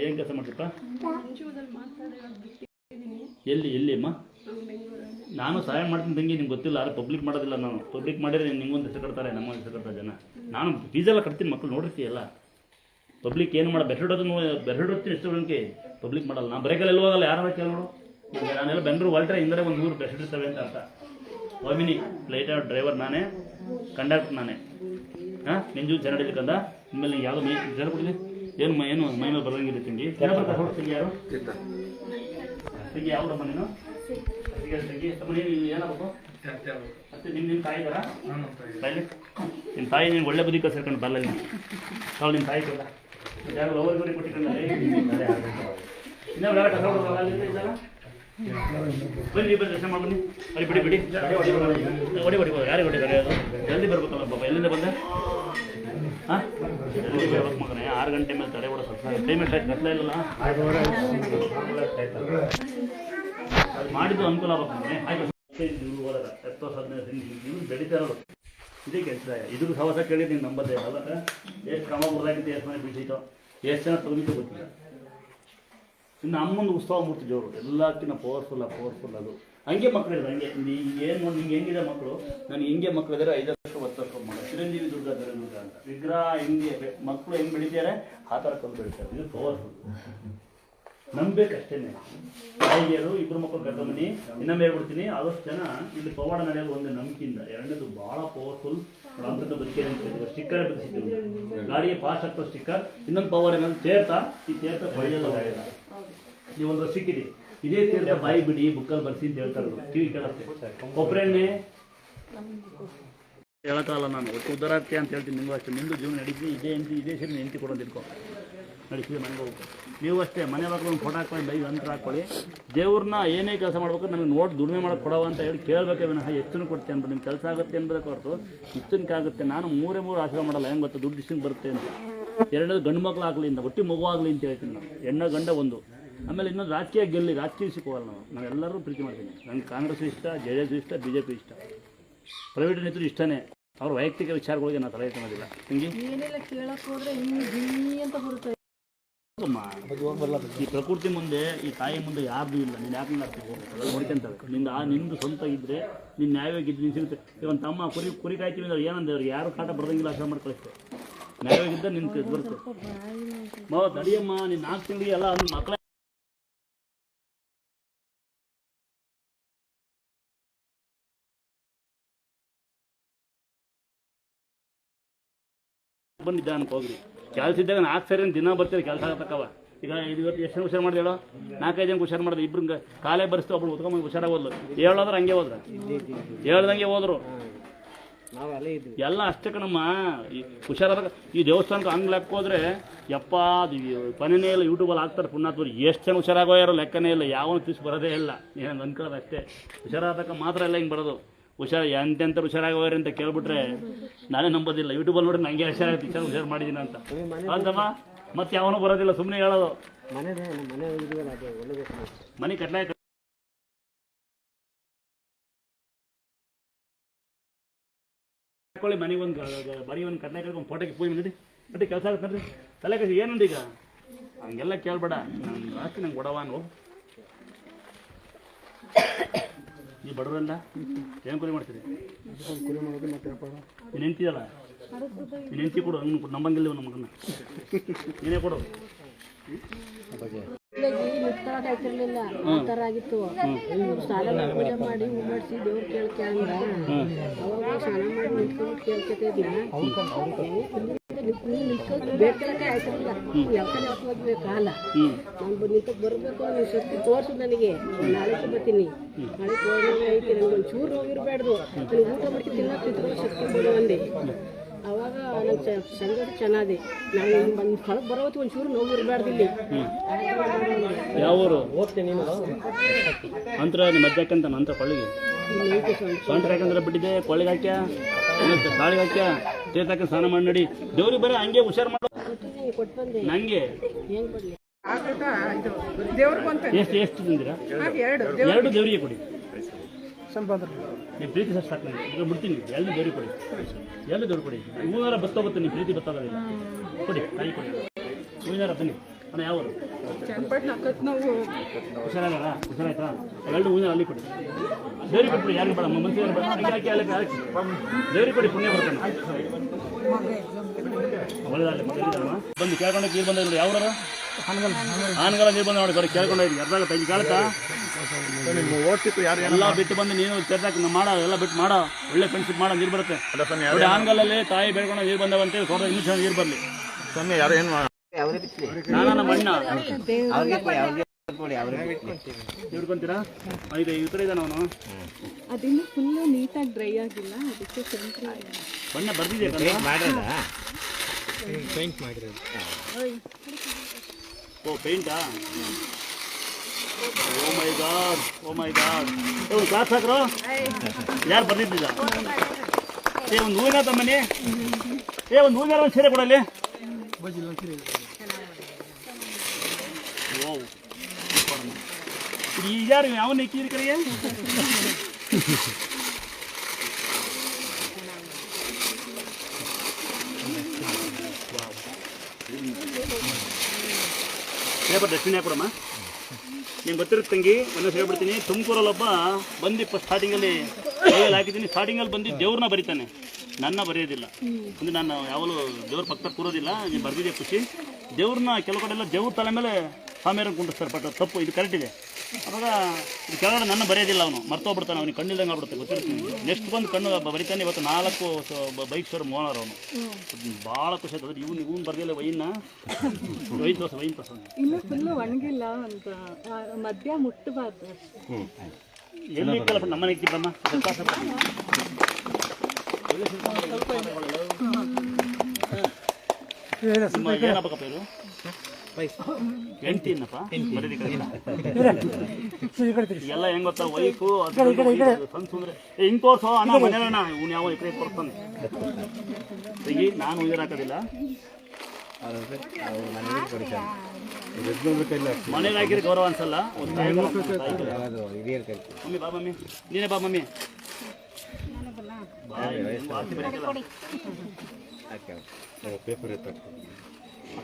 ಏನು ಕೆಲಸ ಮಾಡ್ತಿಪ್ಪ ಎಲ್ಲಿ ಅಮ್ಮ ನಾನು ಸಹಾಯ ಮಾಡ್ತೀನಿ ತಂಗಿ ನಿಮ್ಗೆ ಗೊತ್ತಿಲ್ಲ ಯಾರು ಪಬ್ಲಿಕ್ ಮಾಡೋದಿಲ್ಲ ನಾನು ಪಬ್ಲಿಕ್ ಮಾಡಿದ್ರೆ ನಿಮ್ಗೊಂದು ಹೆಸರು ಕಟ್ತಾರೆ ನಮ್ಮ ಹೆಸರು ಕಟ್ತಾರೆ ಜನ ನಾನು ಫೀಸೆಲ್ಲ ಕಟ್ತೀನಿ ಮಕ್ಕಳು ನೋಡಿರ್ತೀಯಲ್ಲ ಪಬ್ಲಿಕ್ ಏನು ಮಾಡ ಬೆರಡೋತೀನಿ ಎಷ್ಟು ನನಗೆ ಪಬ್ಲಿಕ್ ಮಾಡಲ್ಲ ನಾನು ಬ್ರೇಕಲ್ಲಿ ಹೋಗಲ್ಲ ಯಾರು ಕೇಳೋರು ನಾನೆಲ್ಲ ಬೆಂಗಳೂರು ಹೊಲ್ಟ್ರೆ ಹಿಂದೆ ಒಂದು ಊರು ಬೆಸ್ಟ್ ಇರ್ತವೆ ಅಂತ ಅರ್ಥ ವಾಮಿನಿ ಫ್ಲೈಟ್ ಡ್ರೈವರ್ ನಾನೇ ಕಂಡಕ್ಟರ್ ನಾನೇ ಹಾಂ ನಿಂಜು ಜನಡಿಲಿ ಕಂದ ಇನ್ಮೇಲೆ ಯಾವುದೋ ಮೈ ಜನ ಕೊಡಲಿ ಏನು ಮೈ ಮೇಲೆ ಬರೋಂಗಿಲ್ಲ ತಂಗಿ ತಂಗಿ ಯಾರು ತಂಗಿ ಯಾವ್ದಮ್ಮ ನೀನು ತಂಗಿ ನೀನು ಏನಾಗಬೇಕು ಮತ್ತೆ ನಿಮ್ಮ ತಾಯಿ ಬರ ಬಾಯಲ್ಲಿ ನಿಮ್ಮ ತಾಯಿ ನೀನು ಒಳ್ಳೆ ಬದುಕ ಸೇರ್ಕೊಂಡು ಬರಲ್ಲ ನೀನು ಅವ್ಳು ನಿಮ್ಮ ತಾಯಿ ಕೊಡ ಯಾರು ಲವರ್ ಗುರಿ ಕೊಟ್ಟಿಕೊಂಡಲ್ಲಿ ಇನ್ನೂ ಬೇರೆ ಕಸ ಇದ್ದಲ್ಲ ಬನ್ನಿ ದರ್ಶನ ಮಾಡ್ಬನ್ನಿ ಅಲ್ಲಿ ಬಿಡಿ ಹೊಡಿಬೋದು ಯಾರಿಗೆ ಹೊಡಿತಾರೆ ಅದು ಜಲ್ದಿ ಬರ್ಬೇಕಲ್ಲ ಪಾಪ ಎಲ್ಲಿಂದ ಬಂದೆ ಹಾಂ ಜಲ್ದಿ ಬರ್ಬೇಕು ಮಗನೇ 6 ಗಂಟೆ ಮೇಲೆ ತಡೆ ಹೊಡ ಸ್ವಲ್ಪ ಪೇಮೆಂಟ್ ಆಯ್ತು ಕತ್ಲ ಇಲ್ಲಲ್ಲ ಅದು ಮಾಡಿದ್ದು ಅನುಕೂಲ ಆಗ್ಬೇಕು ಮಗನೇ ಆಯ್ತು ನೀವು ಹೋದಾಗ 10-15 ಬೆಳೀತಾ ಇರೋದು ಇದೇ ಕೆಲಸ ಇದ್ರ ಸವಾಸ ಕೇಳಿ ನೀನು ನಂಬತ್ತೆ ಅಲ್ಲಕ್ಕ ಎಷ್ಟು ಕ್ರಮ ಬರೋದಾಗಿತ್ತು ಎಷ್ಟು ಮನೆ ಬಿಡಿಸಿತ್ತು ಎಷ್ಟು ಜನ ತೆಗೆದಿತ್ತು ಗೊತ್ತಿಲ್ಲ ಇನ್ನು ಅಮ್ಮಂದು ಉತ್ಸವ ಮೂರ್ತಿ ಜೋರು ಎಲ್ಲಕ್ಕಿಂತ ಪವರ್ಫುಲ್ ಅದು ಹಂಗೆ ಮಕ್ಕಳಿಲ್ಲ ಹಂಗೆ ಏನು ನೋಡಿ ನಿಂಗೆ ಹೆಂಗಿದೆ ಮಕ್ಕಳು ನನಗೆ ಹಿಂಗೆ ಮಕ್ಕಳಿದ್ದಾರೆ 5 ವರ್ಷ 10 ವರ್ಷ ಮಕ್ಕಳು ಚಿರಂಜೀವಿ ದುರ್ಗ ಅಂತ ವಿಗ್ರಹ ಹಿಂಗೆ ಮಕ್ಕಳು ಹೆಂಗೆ ಬೆಳಿತಾರೆ ಆ ಥರ ಕಲ್ಲು ಬೆಳಿತಾರೆ ಇದು ಪವರ್ಫುಲ್ ನಂಬೇಕಷ್ಟೇ ತಾಯಿಗೆಯರು 2 ಮಕ್ಕಳು ಕರ್ಕೊಂಬನ್ನಿ ಇನ್ನೊಮ್ಮೆ ಹೇಳ್ಬಿಡ್ತೀನಿ ಆದಷ್ಟು ಜನ ಇಲ್ಲಿ ಪವಾಡ ನಡೆಯೋದು ಒಂದು ನಂಬಿಕೆಯಿಂದ ಎರಡನೇದು ಭಾಳ ಪವರ್ಫುಲ್ ಅಂಥದ್ದು ಬದುಕೇನೆ ಅಂತ ಸ್ಟಿಕ್ಕರ್ ಬದುಕಿದ್ದೀವಿ ಗಾಡಿಗೆ ಪಾಸ್ ಆಗ್ತೋ ಸ್ಟಿಕ್ಕರ್ ಇನ್ನೊಂದು ಪವರ್ ಏನಂದ್ರೆ ಈ ತೀರ್ಥ ಬಳಿಯಲ್ಲ ನೀವೊಂದು ಸಿಕ್ಕಿದೆ ಇದೇ ತೀರ್ಥ ಬಾಯಿ ಬಿಡಿ ಬುಕ್ಕಲ್ಲಿ ಬರ್ಸಿ ಅಂತ ಹೇಳ್ತಾರೆ ಟಿವಿ ಕೇಳುತ್ತೆ ಒಬ್ಬರನ್ನೇ ಹೇಳೋಕ್ಕಲ್ಲ ನಾನು ಒಟ್ಟು ಉದ್ದಾರ ಆಗ್ತೀಯ ಅಂತ ಹೇಳ್ತೀನಿ ನಿಮಗೂ ಅಷ್ಟೇ ನಿಂದು ಜೀವನ ನಡೀತೀನಿ ಇದೇ ಸರಿ ಹೆಂಡತಿ ಕೊಡೋದು ಇಟ್ಕೊ ನಡೀತೀವಿ ಮನೆಗೆ ಹೋಗ್ಬೇಕು ನೀವು ಅಷ್ಟೇ ಮನೆ ಮಕ್ಕಳು ಒಂದು ಫೋಟೋ ಹಾಕ್ಕೊಂಡು ಬೈ ಅಂತರ ಹಾಕ್ಕೊಳ್ಳಿ ದೇವ್ರನ್ನ ಏನೇ ಕೆಲಸ ಮಾಡ್ಬೇಕು ನನಗೆ ನೋಡಿ ದುಡಿಮೆ ಮಾಡೋಕೆ ಕೊಡವ ಅಂತ ಹೇಳಿ ಕೇಳಬೇಕೆ ವಿನಃ ಎಷ್ಟನ್ನು ಕೊಡ್ತೀನಿ ಅಂತ ನಿಮ್ಮ ಕೆಲಸ ಆಗುತ್ತೆ ಅನ್ಬೇಕು ಹೊರತು ಇಷ್ಟನಕ್ಕಾಗುತ್ತೆ ನಾನು 3 ಆಶೀರ್ವಾದ ಮಾಡಲ್ಲ ಹೆಂಗೆ ಗೊತ್ತು ದುಡ್ಡು ಇಷ್ಟನ್ನು ಬರುತ್ತೆ ಅಂತ ಎರಡನೇದು ಗಂಡು ಮಕ್ಕಳು ಆಗಲಿ ಅಂತ ಒಟ್ಟಿ ಮಗು ಆಗಲಿ ಅಂತ ಹೇಳ್ತೀನಿ ನಾನು ಹೆಣ್ಣು ಗಂಡ ಒಂದು ಆಮೇಲೆ ಇನ್ನೊಂದು ರಾಜಕೀಯ ಗೆಲ್ಲಿ ರಾಜಕೀಯ ಸಿಕ್ಕೋಲ್ಲ ನಾವು ಎಲ್ಲರೂ ಪ್ರೀತಿ ಮಾಡ್ತೀನಿ ನನಗೆ ಕಾಂಗ್ರೆಸ್ ಇಷ್ಟ JDS ಇಷ್ಟ BJP ಇಷ್ಟ ಪ್ರೈವೇಟ್ ನೇತೃತ್ವ ಇಷ್ಟನೇ ಅವ್ರ ವೈಯಕ್ತಿಕ ವಿಚಾರಗಳಿಗೆ ನಾನು ತಲೆ ಮಾಡೋದಿಲ್ಲ ಹಿಂಗೆ ಈ ಪ್ರಕೃತಿ ಮುಂದೆ ಈ ತಾಯಿ ಮುಂದೆ ಯಾರ್ದು ಇಲ್ಲ ನೀನು ಯಾಕೆ ನೋಡ್ಕೊಂತಾರೆ ನಿಂದು ಸ್ವಂತ ಇದ್ದರೆ ನೀನು ನ್ಯಾಯವಾಗಿದ್ದು ನೀನು ಸಿಗುತ್ತೆ ಈಗ ಒಂದು ತಮ್ಮ ಕುರಿ ಕಾಯ್ತೀವಿ ಅಂದ್ರೆ ಏನಂದ್ರೆ ಅವ್ರಿಗೆ ಯಾರು ಕಾಟ ಬರ್ದಂಗಿಲ್ಲ ಆಶ್ರಮ ಮಾಡಿ ಕಳಿಸ್ತೇವೆ ನ್ಯಾಯವಾಗಿದ್ದ ನಿನ್ನ ಬರುತ್ತೆ ತಡಿಯಮ್ಮ ನೀನು 4 ತಿಂಗಳಿಗೆ ಎಲ್ಲ ಮಕ್ಕಳ ಬಂದಿದ್ದ ಅನ್ಕೋ ಹೋಗ್ರಿ ಕೆಲಸ ಇದ್ದಾಗ 4 ಸರಿ ದಿನ ಬರ್ತೀರಿ ಕೆಲಸ ಆಗತಕ್ಕವ. ಈಗ ಇವತ್ತು ಎಷ್ಟು ಹುಷಾರು ಮಾಡಿದೆ ಹೇಳೋ, 4-5 ಜನಕ್ಕೆ ಹುಷಾರು ಮಾಡಿದೆ. ಇಬ್ರು ಕಾಲೇ ಬರ್ಸ್ತು, ಒಬ್ರು ಉತ್ಕೊಂಡ್ ಹುಷಾರಾಗಿ ಹೋದ್ಲು. ಹೇಳೋದ್ರೆ ಹಂಗೆ ಹೋದ್ರ, ಹೇಳ್ದಂಗೆ ಹೋದ್ರು ಎಲ್ಲ ಅಷ್ಟೇ ಕಣಮ್ಮ. ಈ ಹುಷಾರಾದಾಗ ಈ ದೇವಸ್ಥಾನಕ್ಕೆ ಹಂಗೆ ಲೆಕ್ಕ ಹೋದ್ರೆ ಯಪ್ಪ ಅದು ಕೊನೆನೇ ಇಲ್ಲ. ಯೂಟ್ಯೂಬಲ್ಲಿ ಹಾಕ್ತಾರೆ ಪುಣ್ಯಾತ್ಮರು ಎಷ್ಟು ಜನ ಹುಷಾರಾಗೋಯಾರೋ ಲೆಕ್ಕನೇ ಇಲ್ಲ. ಯಾವನು ತಿಳಿಸಿ ಬರೋದೇ ಇಲ್ಲ. ಏನು ಅನ್ಕೊಳ್ಳೋದು ಅಷ್ಟೇ. ಹುಷಾರಾದಕ್ಕ ಮಾತ್ರ ಎಲ್ಲ ಹಿಂಗೆ ಬರೋದು. ಎಂತೆಂಥ ಹುಷಾರಾಗೋಯ್ರಿ ಅಂತ ಕೇಳ್ಬಿಟ್ರೆ ನಾನೇ ನಂಬೋದಿಲ್ಲ. ಯೂಟ್ಯೂಬಲ್ಲಿ ನೋಡಿ ನಂಗೆ ಹುಷಾರು ಮಾಡಿದ್ದೀನಿ ಅಂತ ಅಂತಮ್ಮ. ಮತ್ತೆ ಯಾವನೂ ಬರೋದಿಲ್ಲ, ಸುಮ್ಮನೆ ಹೇಳೋದು. ಮನೆ ಕಟ್ಲಾಯ ಮನೆಗೆ ಒಂದು ಬರೀ ಒಂದು ಕಟ್ಲಾಯ ಕಟ್ಕೊಂಡು ಫೋಟೋಗೆ ಪೂಜೆ ಮಾಡಿ ಬಟ್ ಕೆಲಸ ಆಗುತ್ತೆ ನೋಡ್ರಿ. ತಲೆ ಕಸಿ ಏನಂದ ಈಗ ಹಂಗೆಲ್ಲ ಕೇಳ್ಬೇಡ. ನನ್ನ ಆಸ್ತಿ ನಂಗೆ ಕೊಡವ ಅನ್ನು. ನೀವು ಬಡವರಲ್ಲ, ಏನು ಕುರಿ ಮಾಡ್ತೀರಿ? ನೀನು ಹೆಂಡ್ತಿಯಲ್ಲ, ನೀನು ಹೆಂಡ್ತಿ ಕೊಡು. ಹಂಗೆ ನಂಬಂಗಿಲ್ಲ ನಮ್ಮ ಮಗನ, ನೀನೇ ಕೊಡು. ಆಯ್ತಿರ್ಲಿಲ್ಲ ಆ ಥರ ಆಗಿತ್ತು. ಸ್ನಾನ ಪೂಜೆ ಮಾಡಿ ಹೂ ಮಾಡಿಸಿ ದೇವ್ರು ಕೇಳ್ಕೆ ಅಂದ. ಅವಾಗ ಸ್ನಾನ ಮಾಡಿ ನಿಂತ್ಕೊಂಡು ಕೇಳ್ಕೊತಿದ್ನ. ನಿಂತ್ಕೊಂಡು ಬೇಡ್ಕೊಳಕ್ಕೆ ಆಯ್ತಿರ್ಲಿಲ್ಲ. ಯಾಕಂದ್ರೆ ಹೋದ್ವಿ ಕಾಲ ನಾನು ನಿಂತಕ್ಕೆ ಬರಬೇಕು. ನೀವು ಶಕ್ತಿ ತೋರಿಸು ನನಗೆ. ನಾಳೆಗೆ ಬರ್ತೀನಿ, ನಾಳೆ ತೋರಿಸಿ ಐತಿ. ನನಗೊಂದು ಚೂರು ಹೋಗಿರ್ಬಾರ್ದು. ನನಗೆ ಊಟ ಮಾಡ್ಕೊಂಡು ತಿನ್ನೋಕೆ ತಿಂತ್ಕೊಳ್ಳೋ ಶಕ್ತಿ ಕೊಡು ಅಂದೆ. ಅವಾಗ ನನ್ನ ಸಂಗತಿ ಚೆನ್ನಾದೆ. ನಾನು ಬಂದು ಹೊಳಗೆ ಬರೋವತ್ತು ಒಂಚೂರು ನೋವು ಇರಬಾರ್ದು ಇಲ್ಲಿ. ಯಾವ ಊರು ಹೋಗ್ತೀನಿ ನೀನು ಅಂತರ ನಿಮ್ಮ ಮಧ್ಯಾಕಂತ ನಂತರ ಕೊಳ್ಳಿಗೆ ಸೊಂಟ್ರೆ ಯಾಕಂದ್ರೆ ಬಿಟ್ಟಿದ್ದೆ. ಕೊಳ್ಳಿಗೆ ಹಾಕ್ಯ, ಕಾಳಿಗೆ ಹಾಕ್ಯ, ತೀರ್ಥಕ್ಕೆ ಸ್ನಾನ ಮಾಡಿ ನಡಿ. ದೇವ್ರಿಗೆ ಬರೀ ಹಂಗೆ ಹುಷಾರು ಮಾಡೋ ಕೊಟ್ಟು ಬಂದೆ. ನಂಗೆ ಹೆಂಗೆ ಬರಲಿ ಎಷ್ಟು ಎಷ್ಟು ತಿಂದಿರಾ? 2 ದೇವರಿಗೆ ಕೊಡಿ. ನೀವು ಪ್ರೀತಿ ಸಾಕು ನನಗೆ. ಈಗ ಬಿಡ್ತೀನಿ. 2 ದೇವ್ರಿಗೆ ಕೊಡಿ, 2 ದೇವ್ರಿಗೆ ಕೊಡಿ. ಹೂವಿನಾರ ಬತ್ತೋಗುತ್ತೆ. ನೀವು ಪ್ರೀತಿ ಬತ್ತಾಗೋದಿಲ್ಲ. ಕೊಡಿ, ತಾಯಿ ಕೊಡಿ. ಹೂವಿನಾರ ಬನ್ನಿ ಅಣ್ಣ. ಯಾವ ಹುಷಾರಾಗಲ್ಲ? ಹುಷಾರಾಯ್ತಾ? 2 ಹೂವಿನಾರ ಅಲ್ಲಿ ಕೊಡಿ. ದೇವ್ರಿಗೆ ಕೊಟ್ಬಿಡಿ. ಯಾರಿಗೆ ಬೇಡ, ಮನಸ್ಸಿಗೆ ಬೇಡ. ಹಾಕಿ ಅಲ್ಲಿ ಹಾಕಿ ದೇವ್ರಿಗೆ ಕೊಡಿ. ಪುಣ್ಯ ಬರ್ತಾನೆ. ಒಳ್ಳೆದಾಗಲಿ. ಬಂದು ಕೇಳ್ಕೊಂಡೋಗಿ ನೀರು ಬಂದ ಯಾವ್ದಾರ ಆನಗಲ ನೀರು ಬಂದ ನೋಡಿ. ಬರೀ ಕೇಳ್ಕೊಂಡೋಗಿ ಅರ್ಧಾಗ ತಗ್ಗಿ ಕಾಲಕ್ಕ ಎಲ್ಲ ಬಿಟ್ಟು ಬಂದು ನೀನು ತೆರೆದಾಕ ಮಾಡೋ ಎಲ್ಲ ಬಿಟ್ಟು ಮಾಡೋ. ಒಳ್ಳೆ ಫ್ರೆಂಡ್ಶಿಪ್ ಮಾಡೋ. ನೀರು ಬರುತ್ತೆ. ಆನಗಲಲ್ಲಿ ತಾಯಿ ಬೆಳ್ಕೊಂಡು ನೀರು ಬಂದವಂತೇಳಿ ಸ್ವಲ್ಪ ಇನ್ನೂ ಚೆನ್ನಾಗಿ ನೀರು ಬರಲಿ. ನಾನು ನಮ್ಮ ಅಣ್ಣ ಹಿಡ್ಕೊಂತೀರಾ? ಇದು ಈ ಥರ ಇದ್ದಾನೆ ಅವನು. ಅದಿನ್ನು ಫುಲ್ಲು ನೀಟಾಗಿ ಡ್ರೈ ಆಗಿಲ್ಲ, ಅದಕ್ಕೆ ಬಣ್ಣ ಬರ್ದಿದೆ. ಪೇಂಟ್ ಮಾಡಿರೋದು. ಓ ಪೇಂಟಾ? ಓ ಮೈ ಗಾಡ್, ಓ ಮೈ ಗಾಡ್. ಒಂದು ಕ್ಲಾಸ್ ಹಾಕ್ರು. ಯಾರು ಬರ್ದಿದ್ದಿಲ್ಲ? ಒಂದು ಹೂವಿನ ತಮ್ಮನಿ. ಒಂದು ಹೂವಿನ ಒಂದು ಸೀರೆ ಕೊಡಲ್ಲಿ. ಓ ಈಗ ಯಾರು ಯಾವನ್ನ ಕೀರಿ ಕಡೆಗೆ? ಡಸ್ಟ್ಬಿನ್ ಹಾಕೊಡಮ್ಮ. ನಿಮ್ಗೆ ಗೊತ್ತಿರುತ್ತೆ ತಂಗಿ, ಒಂದೊಂದು ಹೇಳ್ಬಿಡ್ತೀನಿ. ತುಮಕೂರಲ್ಲೊಬ್ಬ ಬಂದು ಸ್ಟಾರ್ಟಿಂಗಲ್ಲಿ ಕೈಯಲ್ಲಿ ಹಾಕಿದ್ದೀನಿ. ಸ್ಟಾರ್ಟಿಂಗಲ್ಲಿ ಬಂದು ದೇವ್ರನ್ನ ಬರೀತಾನೆ, ನನ್ನ ಬರೆಯೋದಿಲ್ಲ. ಅಂದರೆ ನಾನು ಯಾವಾಗಲೂ ದೇವ್ರ ಪಕ್ಕ ಕೂರೋದಿಲ್ಲ. ನೀವು ಬರ್ದಿದೆ ಖುಷಿ. ದೇವ್ರನ್ನ ಕೆಲವು ಕಡೆ ಎಲ್ಲ ದೇವ್ರ ತಲೆ ಮೇಲೆ ಸ್ವಾಮಿಯವ್ರನ್ನ ಕುಂಡಿಸ್ತಾರೆ. ಬಟ್ ತಪ್ಪು, ಇದು ಕರೆಕ್ಟ್ ಇದೆ. ಅವಾಗ ಇದು ಕೆಳಗಡೆ ನನ್ನ ಬರೆಯೋದಿಲ್ಲ. ಅವನು ಮರ್ತೋಗ್ಬಿಡ್ತಾನೆ. ಅವನಿಗೆ ಕಣ್ಣಿಲ್ದಂಗೆ ಆಗ್ಬಿಡುತ್ತೆ. ಗೊತ್ತಿರ್ತೀನಿ. ನೆಕ್ಸ್ಟ್ ಬಂದು ಕಣ್ಣು ಬರಿತಾನೆ. ಇವತ್ತು 4 ಬೈಕ್ ಶೋರೂಮ್ ಓನರ್ ಅವನು. ಭಾಳ ಖುಷಿ ಆಗ್ತದೆ. ಇವನು ಬರ್ದಿಲ್ಲ ವೈನ್ನ. ವೈನ್ ತೋರ್ಸ. ಇನ್ನು ಫುಲ್ಲು ಒಣಗಿಲ್ಲ ಅಂತ ಮಧ್ಯ ಮುಟ್ಟಬಾರ್ದು. ಎಲ್ಲಿ ಇಕ್ಕಲ್ಲ ನಮ್ಮನೆ ಇಕ್ಕಿಬ್ಬಮ್ಮ. ಏನಪ್ಪಕ್ಕ ಇವರು ಹೆಂಡ್ತಿ ಏನಪ್ಪ ಎಲ್ಲ ಹೆಂಗ್ ಗೊತ್ತಾ? ವೈಫು ಸನ್ಸು ಅಂದ್ರೆ ಹಿಂಗ್ ತೋರ್ಸೋ ಅಣ್ಣ ಮನೆಯಣ್ಣ. ಇವ್ನು ಯಾವ ಈ ಕಡೆ ತೋರಿಸ್ತಾನೆ. ತೆಗಿ, ನಾನು ಉಯ್ಯರ್ ಹಾಕೋದಿಲ್ಲ. ಮನೇಲಿ ಹಾಕಿದ್ರೆ ಗೌರವ ಅನ್ಸಲ್ಲ. ಮಮ್ಮಿ ಬಾ ಮಮ್ಮಿ, ನೀನೇ ಬಾ ಮಮ್ಮಿ.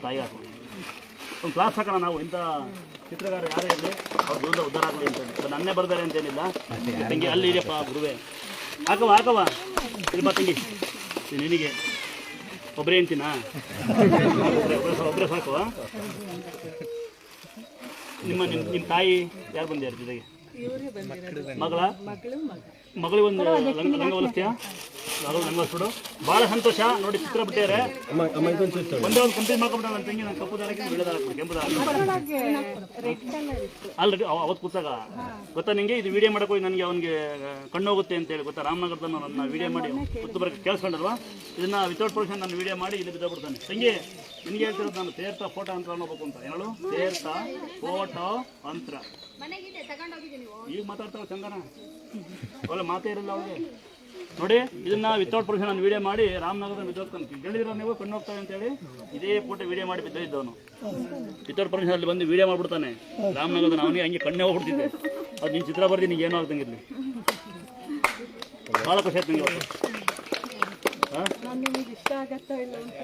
ತಾಯಿ ಹಾಕೋ. ಒಂದು ಕ್ಲಾಸ್ ಹಾಕೋಣ ನಾವು. ಇಂಥ ಚಿತ್ರಗಾರ ಯಾರೇ ಇರಲಿ ಅವ್ರ ಜೀವನದ ಉದ್ಧಾರ ಆಗಲಿ ಅಂತ. ನನ್ನೇ ಬರ್ತಾರೆ ಅಂತೇನಿಲ್ಲ. ತಂಗಿ ಅಲ್ಲಿ ಇದೆಯಪ್ಪ ಗುರುವೆ. ಹಾಕವ ಹಾಕವ. ಇಲ್ಲಿ ತಂಗಿ, ನಿನಗೆ ಒಬ್ಬರೇ ಅಂತೀನಾ? ಒಬ್ಬರೇ ಸಾಕುವ. ನಿಮ್ಮ ತಾಯಿ ಯಾರು ಬಂದ್ಯಾರ ಜೊತೆಗೆ? ಮಗಳ ಮಗಳಿಗೆ ಒಂದು ಲಂಗ ಹೊಲಿಸ್ತೀಯಾ? ಮಗಳು ಲಂಗ ಹೊಲಿಸ್ಬಿಡು. ಭಾಳ ಸಂತೋಷ. ನೋಡಿ ಚಿತ್ರ ಬಿಟ್ಟಿದ್ದಾರೆ. ಒಂದೇ ಒಂದು ಕಂಪ್ಲೀಟ್ ಮಾಡ್ಕೊಂಡ್ಬಿಟ್ಟ ನನ್ನ ತಂಗಿ. ನಾನು ಕಪ್ಪು ದಾರಕ್ಕೆ ಬೆಳೆ ದಾರ ಕೆಂಪು ದಾರ ಆಲ್ರೆಡಿ ಅವತ್ತು ಕೂತಾಗ ಗೊತ್ತಾ ನಿಂಗೆ? ಇದು ವಿಡಿಯೋ ಮಾಡಕ್ಕೆ ಹೋಗಿ ನನಗೆ ಅವನಿಗೆ ಕಣ್ಣು ಹೋಗುತ್ತೆ ಅಂತೇಳಿ ಗೊತ್ತಾ? ರಾಮನಗರದ ನನ್ನ ವಿಡಿಯೋ ಮಾಡಿ ಗೊತ್ತು ಬರೋಕ್ಕೆ ಕೇಳಿಸ್ಕೊಂಡಲ್ವಾ? ಇದನ್ನ ವಿತೌಟ್ ಪರ್ಮಿಷನ್ ನಾನು ವಿಡಿಯೋ ಮಾಡಿ ಇಲ್ಲಿ ಬಿದ್ದೋಗ್ಬಿಡ್ತಾನೆ. ತಂಗಿ ನಿನಗೆ ಹೇಳ್ತಿರೋದು ನಾನು ತೀರ್ಥ ಫೋಟೋ ಅಂತ ಹೋಗ್ಬೇಕು ಅಂತ. ಹೇಳು ತೀರ್ಥ ಫೋಟೋ ಅಂತರ. ಈಗ ಮಾತಾಡ್ತಾವ ಚಂದನ ಒಳ್ಳೆ ಮಾತೇ ಇರಲ್ಲ ಅವ್ರಿಗೆ. ನೋಡಿ ಇದನ್ನ ವಿತೌಟ್ ಪರ್ಮಿಷನ್ ನಾನು ವಿಡಿಯೋ ಮಾಡಿ ರಾಮನಗರದ ಬಿದ್ದೋಗ್ತಾನೆ. ಹೇಳಿದಿರೋ ನೀವು ಕಣ್ಣು ಹೋಗ್ತಾವೆ ಅಂತೇಳಿ ಇದೇ ಫೋಟೋ ವಿಡಿಯೋ ಮಾಡಿ ಬಿದ್ದೋಗಿದ್ದವನು. ವಿತೌಟ್ ಪರ್ಮಿಷನ್ ಅಲ್ಲಿ ಬಂದು ವಿಡಿಯೋ ಮಾಡ್ಬಿಡ್ತಾನೆ ರಾಮನಗರದ. ಅವನಿಗೆ ಹಂಗೆ ಕಣ್ಣೇ ಹೋಗ್ಬಿಡ್ತಿದ್ದೆ. ಅದು ನೀನು ಚಿತ್ರ ಬರ್ದಿ ನಿಂಗೆ ಏನೋ ಆಗ್ತಂಗಿರ್ಲಿ. ಭಾಳ ಖುಷಿ ಆಯ್ತು ನನಗೆ.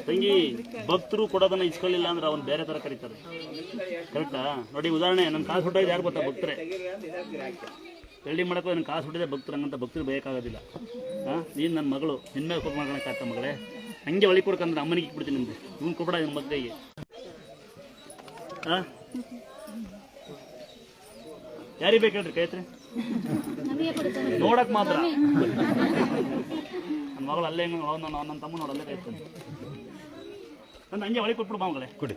ತಂಗಿ ಭಕ್ತರು ಕೊಡೋದನ್ನ ಇಸ್ಕೊಳ್ಳಿಲ್ಲ ಅಂದ್ರೆ ಅವ್ನು ಬೇರೆ ತರ ಕರೀತಾರೆ. ಕರೆಕ್ಟಾ? ನೋಡಿ ಉದಾಹರಣೆ, ನನ್ನ ಕಾಸು ಹುಟ್ಟಿದ ಯಾರು ಗೊತ್ತಾ? ಭಕ್ತರೇ. ವೆಲ್ಡಿಂಗ್ ಮಾಡಕ್ಕೆ ನನ್ನ ಕಾಸು ಹುಟ್ಟಿದೆ ಭಕ್ತರು. ಹಂಗಂತ ಭಕ್ತರು ಬೇಕಾಗೋದಿಲ್ಲ. ನೀನು ನನ್ನ ಮಗಳು, ನಿನ್ನ ಮೇಲೆ ಕೊಟ್ಟು ಮಾಡ್ಕೊಳಕ್ಕಾಗ್ತ ಮಗಳೇ? ಹಂಗೆ ಒಳಿ ಕೊಡ್ಕಂದ್ರೆ ಅಮ್ಮನಿಗೆ ಇಟ್ಬಿಡ್ತೀನಿ ನಿಮ್ಗೆ. ಇವ್ನು ಕೊಡ್ಬೇಡ ನಿಮ್ಮ ಮಕ್ಕಳಿಗೆ. ಯಾರಿಗೆ ಬೇಕು ಹೇಳ್ರಿ ಕೈ ಹತ್ರ? ನೋಡಕ್ ಮಾತ್ರ. ನನ್ನ ಮಗಳು ಅಲ್ಲೇ ನನ್ನ ತಮ್ಮ ನೋಡಲ್ಲೇ ಕೈತಾನೆ. ನನ್ನ ಹಂಗೆ ಒಳಗೆ ಕೊಟ್ಬಿಡು ಮಗಳೇ. ಕೊಡಿ.